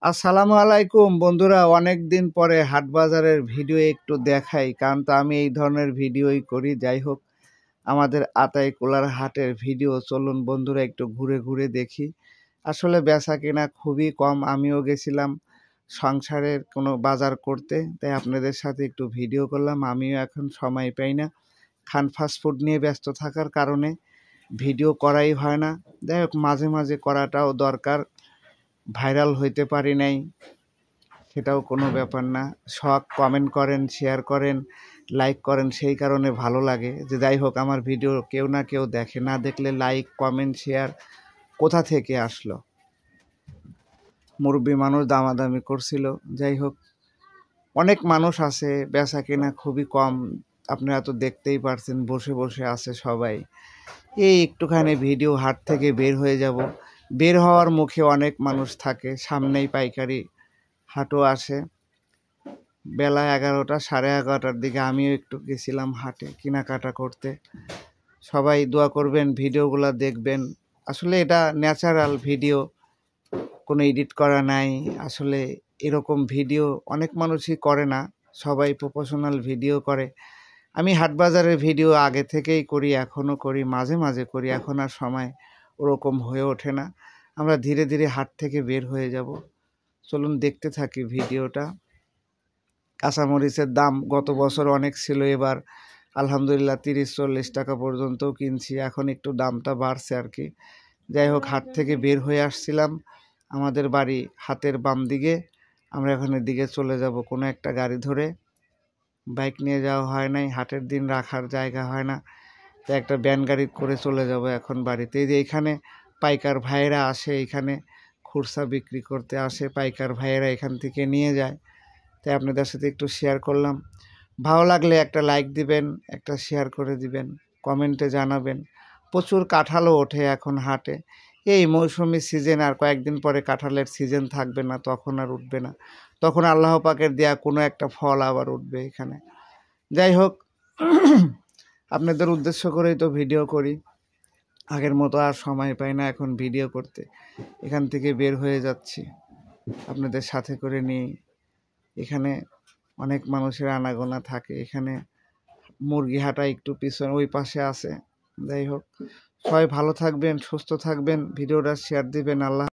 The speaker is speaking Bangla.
আসসালামু আলাইকুম বন্ধুরা, অনেক দিন পরে হাট বাজারের ভিডিও একটু দেখাই, কারণ তো আমি এই ধরনের ভিডিওই করি। যাই হোক, আমাদের আতাইকুলার হাটের ভিডিও চলুন বন্ধুরা একটু ঘুরে ঘুরে দেখি। আসলে বেচা কেনা খুবই কম, আমিও গেছিলাম সংসারের কোনো বাজার করতে, তাই আপনাদের সাথে একটু ভিডিও করলাম। আমিও এখন সময় পাই না, খান ফাস্টফুড নিয়ে ব্যস্ত থাকার কারণে ভিডিও করাই হয় না। যাই হোক, মাঝে মাঝে করাটাও দরকার। ভাইরাল হইতে পারি নাই, সেটাও কোনো ব্যাপার না। শখ, কমেন্ট করেন, শেয়ার করেন, লাইক করেন, সেই কারণে ভালো লাগে। যে যাই হোক, আমার ভিডিও কেউ না কেউ দেখে, না দেখলে লাইক কমেন্ট শেয়ার কোথা থেকে আসলো? মুরব্বী মানুষ দামাদামি করছিল। যাই হোক, অনেক মানুষ আছে, বেচা কেনা খুবই কম। আপনারা তো দেখতেই পারছেন, বসে বসে আছে সবাই। এই একটুখানি ভিডিও হাট থেকে বের হয়ে যাব, বের হওয়ার মুখে অনেক মানুষ থাকে, সামনেই পাইকারি হাটও আসে। বেলা 11টা, 11:30টার দিকে আমিও একটু গেছিলাম হাটে কেনাকাটা করতে। সবাই দোয়া করবেন, ভিডিওগুলো দেখবেন। আসলে এটা ন্যাচারাল ভিডিও, কোনো এডিট করা নাই। আসলে এরকম ভিডিও অনেক মানুষই করে না, সবাই প্রফেশনাল ভিডিও করে। আমি হাটবাজারের ভিডিও আগে থেকেই করি, এখনও করি, মাঝে মাঝে করি। এখন আর সময় ওরকম হয়ে ওঠে না। আমরা ধীরে ধীরে হাট থেকে বের হয়ে যাব। চলুন দেখতে থাকি ভিডিওটা। কাঁচামরিচের দাম গত বছর অনেক ছিল, এবার আলহামদুলিল্লাহ 30-40 টাকা পর্যন্তও কিনছি। এখন একটু দামটা বাড়ছে আর কি। যাই হোক, হাট থেকে বের হয়ে আসছিলাম, আমাদের বাড়ি হাতের বাম দিকে। আমরা এখানের দিকে চলে যাব কোনো একটা গাড়ি ধরে। বাইক নিয়ে যাওয়া হয় নাই, হাটের দিন রাখার জায়গা হয় না, তো একটা ভ্যান গাড়ি করে চলে যাব এখন বাড়িতে। এই যে এখানে পাইকার ভাইয়েরা আসে, এখানে খুরসা বিক্রি করতে আসে, পাইকার ভাইয়েরা এখান থেকে নিয়ে যায়। তাই আপনাদের সাথে একটু শেয়ার করলাম। ভালো লাগলে একটা লাইক দিবেন, একটা শেয়ার করে দিবেন, কমেন্টে জানাবেন। প্রচুর কাঁঠালও ওঠে এখন হাটে। এই মৌসুমি সিজন, আর কয়েকদিন পরে কাঁঠালের সিজন থাকবে না, তখন আর উঠবে না। তখন আল্লাহ পাকের দেয়া কোনো একটা ফল আবার উঠবে এখানে। যাই হোক, আপনাদের উদ্দেশ্য করেই তো ভিডিও করি। আগের মতো আর সময় পাই না এখন ভিডিও করতে। এখান থেকে বের হয়ে যাচ্ছি আপনাদের সাথে করে নিয়ে। এখানে অনেক মানুষের আনাগোনা থাকে। এখানে মুরগি হাটা একটু পিছনে ওই পাশে আছে। যাই হোক, সবাই ভালো থাকবেন, সুস্থ থাকবেন, ভিডিওটা শেয়ার দিবেন। আল্লাহ।